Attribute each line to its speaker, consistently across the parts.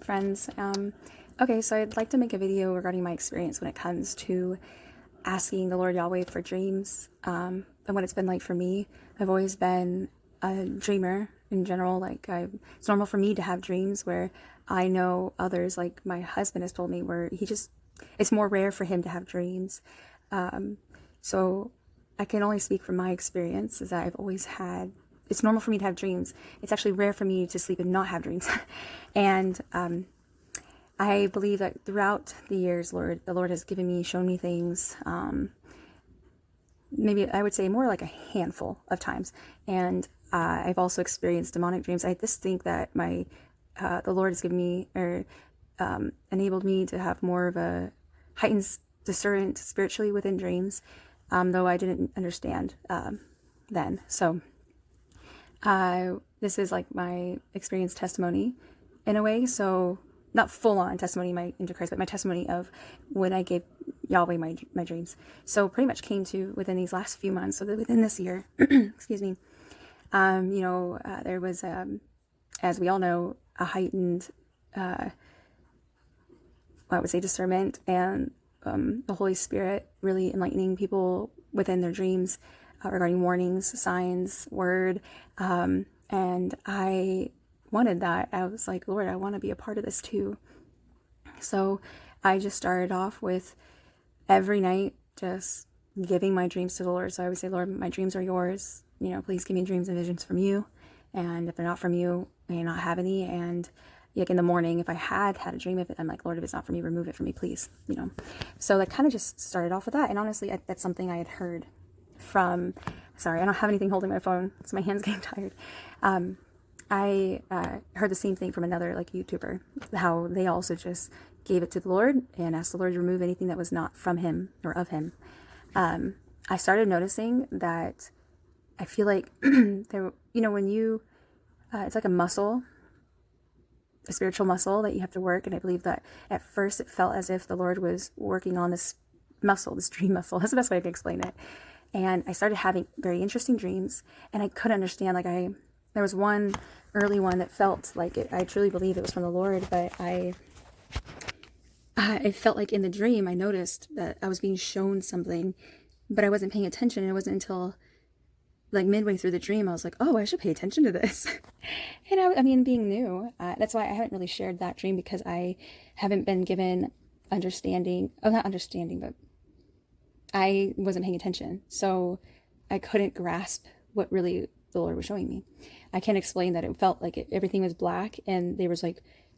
Speaker 1: friends. Okay, so I'd like to make a video regarding my experience when it comes to asking the Lord Yahweh for dreams, and what it's been like for me. I've always been a dreamer in general. It's normal for me to have dreams where I know others, like my husband has told me, where it's more rare for him to have dreams. So I can only speak from my experience, is that it's normal for me to have dreams. It's actually rare for me to sleep and not have dreams. And I believe that throughout the years, the Lord has shown me things, maybe I would say more like a handful of times. And I've also experienced demonic dreams. I just think that the Lord has given me, or enabled me to have more of a heightened discernment spiritually within dreams, though I didn't understand then. So this is like my experience testimony in a way. So not full on testimony into Christ, but my testimony of when I gave Yahweh my dreams. So pretty much came to within these last few months, so that within this year, excuse me, there was, as we all know, a heightened, I would say, discernment, and the Holy Spirit really enlightening people within their dreams regarding warnings, signs, word, and I wanted that. I was like, Lord, I want to be a part of this too. So I just started off with every night just giving my dreams to the Lord. So I would say, Lord, my dreams are yours. Please give me dreams and visions from you. And if they're not from you, may I not have any. And like in the morning, if I had a dream, I'm like, Lord, if it's not from me, remove it from me, please. So that kind of just started off with that. And honestly, that's something I had heard from, sorry, I don't have anything holding my phone, so my hand's getting tired. I heard the same thing from another YouTuber, how they also just gave it to the Lord and asked the Lord to remove anything that was not from him or of him. I started noticing that I feel like when it's like a muscle, a spiritual muscle that you have to work. And I believe that at first it felt as if the Lord was working on this muscle, this dream muscle. That's the best way I can explain it. And I started having very interesting dreams, and I couldn't understand. There was one early one that felt like it. I truly believe it was from the Lord, but it felt like in the dream I noticed that I was being shown something, but I wasn't paying attention. And it wasn't until midway through the dream I was like, oh, I should pay attention to this. And I mean, being new, that's why I haven't really shared that dream, because I haven't been given understanding. Oh, not understanding, but I wasn't paying attention. So I couldn't grasp what really the Lord was showing me. I can't explain that. It felt like everything was black, and there was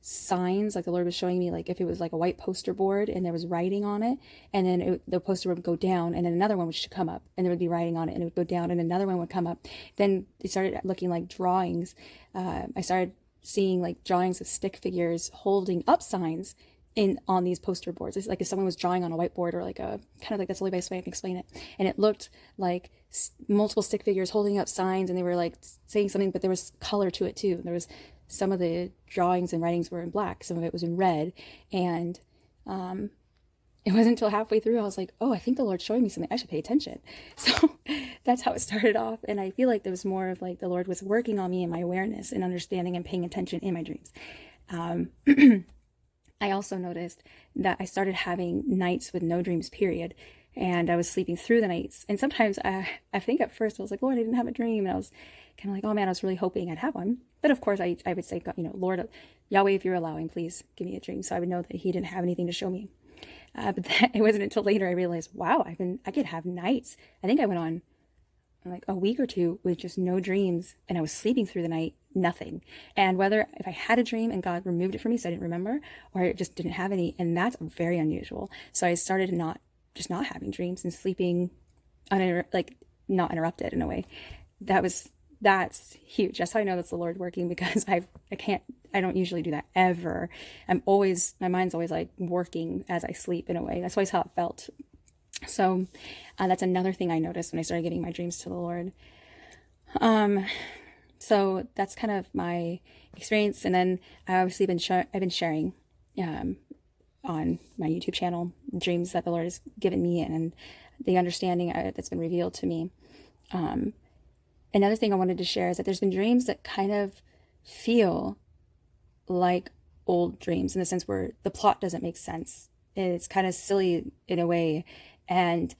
Speaker 1: signs, the Lord was showing me, if it was a white poster board and there was writing on it, and then the poster would go down, and then another one would come up, and there would be writing on it, and it would go down, and another one would come up. Then it started looking like drawings. I started seeing drawings of stick figures holding up signs on these poster boards. It's like if someone was drawing on a whiteboard, or that's the only best way I can explain it. And it looked like multiple stick figures holding up signs, and they were saying something, but there was color to it too. There was some of the drawings and writings were in black, some of it was in red, and it wasn't until halfway through I was like, oh, I think the Lord's showing me something. I should pay attention. So that's how it started off. And I feel like there was more of the Lord was working on me in my awareness and understanding and paying attention in my dreams. I also noticed that I started having nights with no dreams, period. And I was sleeping through the nights. And sometimes I think at first I was like, Lord, I didn't have a dream. And I was kind of like, oh man, I was really hoping I'd have one. But of course I would say, God, Lord, Yahweh, if you're allowing, please give me a dream. So I would know that he didn't have anything to show me. But it wasn't until later I realized, wow, I could have nights. I think I went on a week or two with just no dreams, and I was sleeping through the night, nothing. And if I had a dream and God removed it from me so I didn't remember, or it just didn't have any, and that's very unusual. So I started not having dreams and sleeping not interrupted in a way. That's huge. That's how I know that's the Lord working, because I don't usually do that ever. My mind's always working as I sleep in a way. That's always how it felt. So that's another thing I noticed when I started giving my dreams to the Lord. So that's kind of my experience. And then I obviously I've been sharing on my YouTube channel dreams that the Lord has given me, and the understanding that's been revealed to me. Another thing I wanted to share is that there's been dreams that kind of feel like old dreams in the sense where the plot doesn't make sense. It's kind of silly in a way. And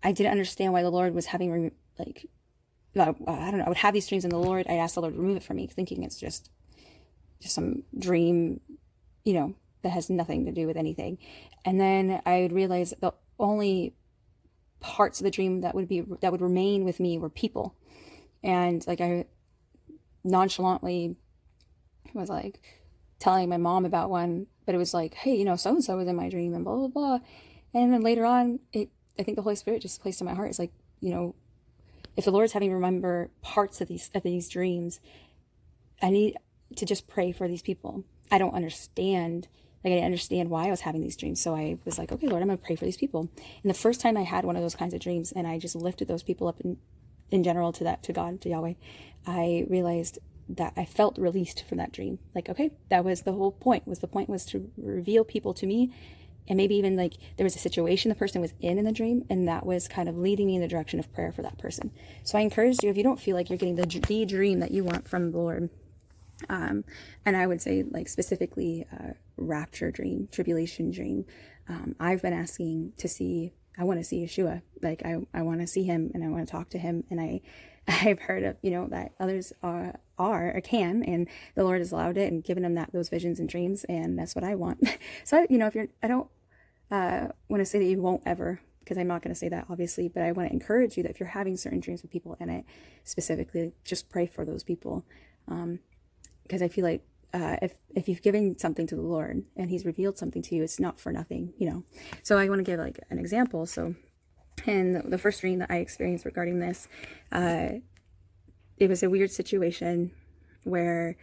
Speaker 1: I didn't understand why the Lord was having, like, I don't know, I would have these dreams and I asked the Lord to remove it from me, thinking it's just some dream, that has nothing to do with anything. And then I would realize the only parts of the dream that would remain with me were people. And like I nonchalantly was like telling my mom about one, but it was like, hey, so-and-so was in my dream and blah, blah, blah. And then later on, I think the Holy Spirit just placed in my heart, it's like, if the Lord's having me remember parts of these dreams, I need to just pray for these people. I don't understand. Like, I didn't understand why I was having these dreams. So I was like, okay, Lord, I'm going to pray for these people. And the first time I had one of those kinds of dreams, and I just lifted those people up in general to God, to Yahweh, I realized that I felt released from that dream. Like, okay, that was the whole point. The point was to reveal people to me. And maybe even like there was a situation the person was in the dream, and that was kind of leading me in the direction of prayer for that person. So I encourage you, if you don't feel like you're getting the dream that you want from the Lord, and I would say like specifically rapture dream, tribulation dream, I've been asking to see, I want to see Yeshua. Like I want to see him, and I want to talk to him. And I've heard of, that others are or can, and the Lord has allowed it and given them those visions and dreams, and that's what I want. So, I don't want to say that you won't ever, because I'm not going to say that obviously, but I want to encourage you that if you're having certain dreams with people in it, specifically, just pray for those people. Because I feel like if you've given something to the Lord and he's revealed something to you, it's not for nothing, So I want to give like an example. So in the first dream that I experienced regarding this, it was a weird situation where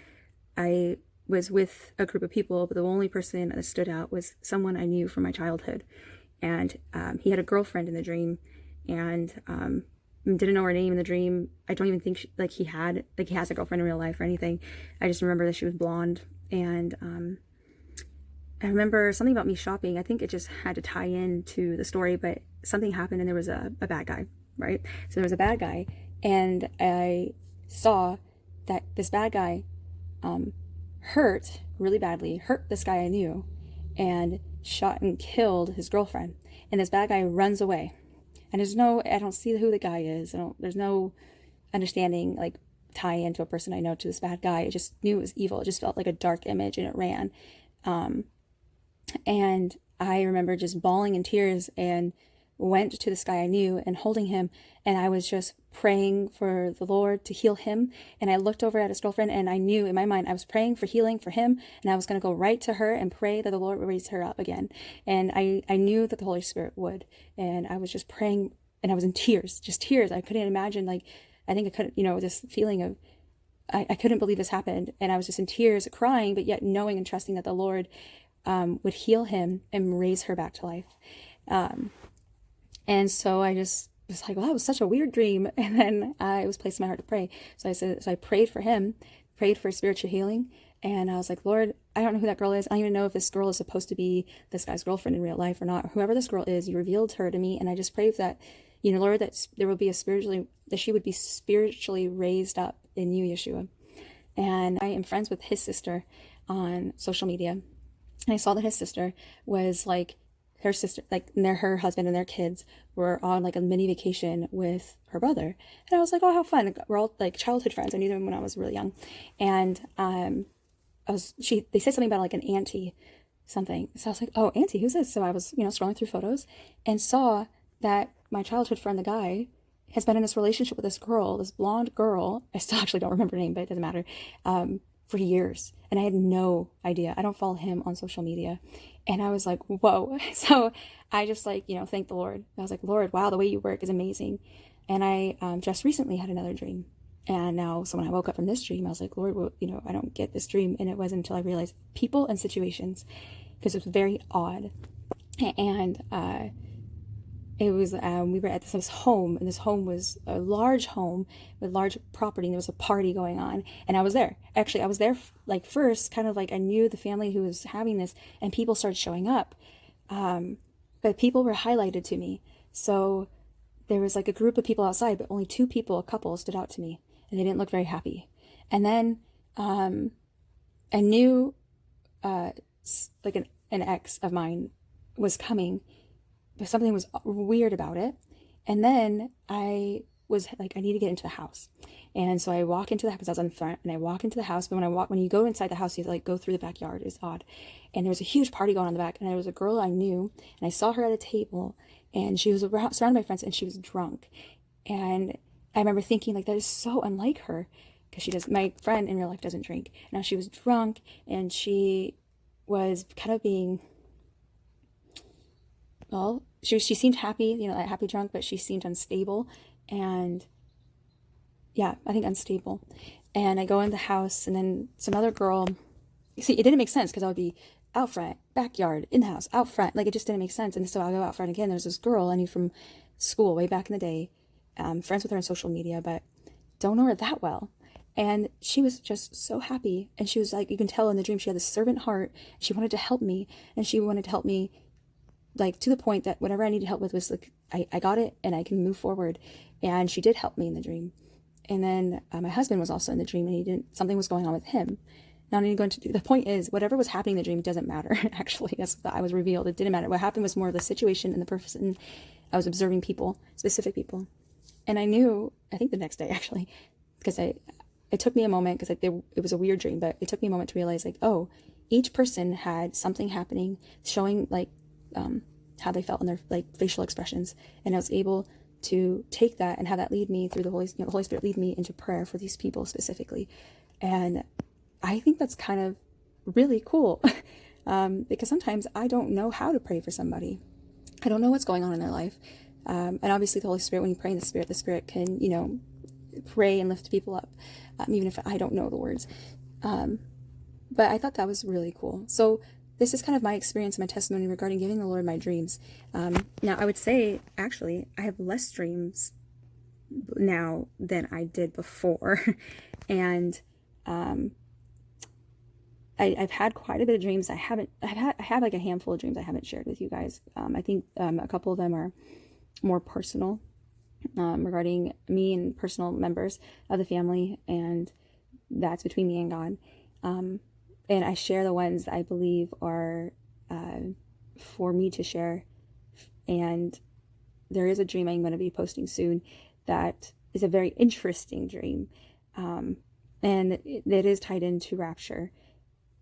Speaker 1: I was with a group of people, but the only person that stood out was someone I knew from my childhood. And he had a girlfriend in the dream, and didn't know her name in the dream. I don't even think he has a girlfriend in real life or anything. I just remember that she was blonde. And I remember something about me shopping. I think it just had to tie in to the story, but something happened and there was a bad guy, right? So there was a bad guy, and I saw that this bad guy hurt really badly, hurt this guy I knew, and shot and killed his girlfriend. And this bad guy runs away. And I don't see who the guy is. There's no understanding, like, tie into a person I know to this bad guy. I just knew it was evil. It just felt like a dark image, and it ran. And I remember just bawling in tears and went to this guy I knew and holding him. And I was just praying for the Lord to heal him. And I looked over at his girlfriend, and I knew in my mind I was praying for healing for him. And I was going to go right to her and pray that the Lord would raise her up again. And I knew that the Holy Spirit would. And I was just praying, and I was in tears, just tears. I couldn't imagine, I think I couldn't, this feeling of, I couldn't believe this happened. And I was just in tears, crying, but yet knowing and trusting that the Lord would heal him and raise her back to life. And so I just was like, well, that was such a weird dream. And then it was placed in my heart to pray. So I prayed for him, prayed for spiritual healing. And I was like, Lord, I don't know who that girl is. I don't even know if this girl is supposed to be this guy's girlfriend in real life or not. Whoever this girl is, you revealed her to me. And I just prayed that, Lord, that there will be that she would be spiritually raised up in you, Yeshua. And I am friends with his sister on social media. And I saw that his sister was her husband and their kids were on like a mini vacation with her brother. And I was like, oh, how fun. We're all like childhood friends. I knew them when I was really young. And they said something about like an auntie something. So I was like, oh, auntie, who's this? So I was, scrolling through photos and saw that my childhood friend, the guy, has been in this relationship with this girl, this blonde girl. I still actually don't remember her name, but it doesn't matter. For years. And I had no idea. I don't follow him on social media. And I was like, whoa. So I just thanked the Lord. I was like, Lord, wow, the way you work is amazing. And I just recently had another dream. And now, so when I woke up from this dream, I was like, Lord, well, I don't get this dream. And it wasn't until I realized people and situations, because it was very odd. And it was, we were at this home, and this home was a large home with large property, and there was a party going on, and I was there. Actually, I was there first, kind of like I knew the family who was having this, and people started showing up. But people were highlighted to me. So there was like a group of people outside, but only two people, a couple, stood out to me, and they didn't look very happy. And then I knew like an ex of mine was coming, but something was weird about it. And then I was like, I need to get into the house. And so I walk into the house, because I was in front, and I walk into the house. But when you go inside the house, you have to like go through the backyard. It's odd. And there was a huge party going on in the back. And there was a girl I knew, and I saw her at a table, and she was surrounded by friends, and she was drunk. And I remember thinking, like, that is so unlike her, because my friend in real life doesn't drink. Now she was drunk, and she was kind of being, well, she seemed happy, like happy drunk, but she seemed unstable. And yeah, I think unstable. And I go in the house, and then some other girl, see, it didn't make sense, because I would be out front, backyard, in the house, out front. Like, it just didn't make sense. And so I'll go out front again. There's this girl I knew from school way back in the day, friends with her on social media, but don't know her that well. And she was just so happy. And she was like, you can tell in the dream, she had this servant heart. She wanted to help me. And she wanted to help me, like, to the point that whatever I needed help with was like, I got it, and I can move forward. And she did help me in the dream. And then my husband was also in the dream, and something was going on with him. Now I need to go into, the point is, whatever was happening in the dream doesn't matter. Actually, that's what I was revealed. It didn't matter. What happened was more of the situation and the person. I was observing people, specific people. And I knew, I think the next day actually, because it took me a moment, because it was a weird dream, but it took me a moment to realize, like, oh, each person had something happening, showing like how they felt in their like facial expressions. And I was able to take that and have that lead me through the Holy Spirit lead me into prayer for these people specifically. And I think that's kind of really cool, because sometimes I don't know how to pray for somebody. I don't know what's going on in their life. And obviously the Holy Spirit, when you pray in the Spirit can, pray and lift people up, even if I don't know the words. But I thought that was really cool. So this is kind of my experience, my testimony regarding giving the Lord my dreams. Now, I would say, actually, I have less dreams now than I did before. And I've had quite a bit of dreams. I have like a handful of dreams I haven't shared with you guys. I think a couple of them are more personal, regarding me and personal members of the family, and that's between me and God. And I share the ones that I believe are for me to share. And there is a dream I'm going to be posting soon that is a very interesting dream, and it is tied into rapture.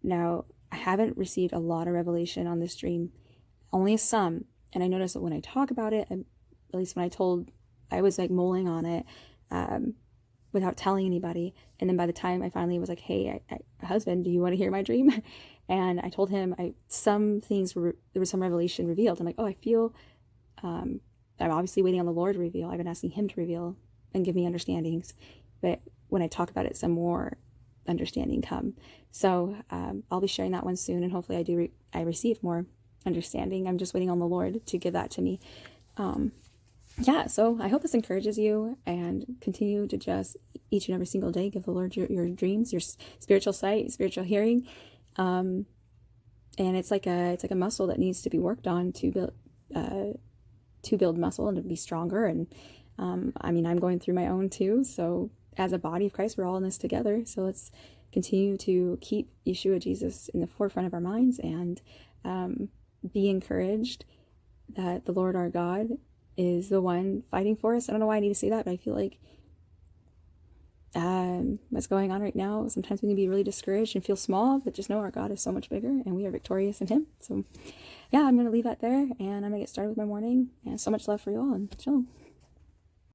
Speaker 1: Now, I haven't received a lot of revelation on this dream, only some. And I noticed that when I talk about it, at least when I was like mulling on it, without telling anybody. And then by the time I finally was like, hey, husband, do you want to hear my dream? And I told him some things there was some revelation revealed. I'm like, oh, I feel, I'm obviously waiting on the Lord to reveal. I've been asking him to reveal and give me understandings. But when I talk about it, some more understanding come. So I'll be sharing that one soon. And hopefully I receive more understanding. I'm just waiting on the Lord to give that to me. Yeah, so I hope this encourages you, and continue to just each and every single day give the Lord your dreams, your spiritual sight, spiritual hearing. And it's like a muscle that needs to be worked on to build muscle and to be stronger. And I'm going through my own too. So as a body of Christ, we're all in this together. So let's continue to keep Yeshua, Jesus, in the forefront of our minds, and be encouraged that the Lord our God is the one fighting for us. I don't know why I need to say that, but I feel like what's going on right now, sometimes we can be really discouraged and feel small, but just know our God is so much bigger, and we are victorious in him. So yeah, I'm going to leave that there, and I'm going to get started with my morning. And so much love for you all, and shalom.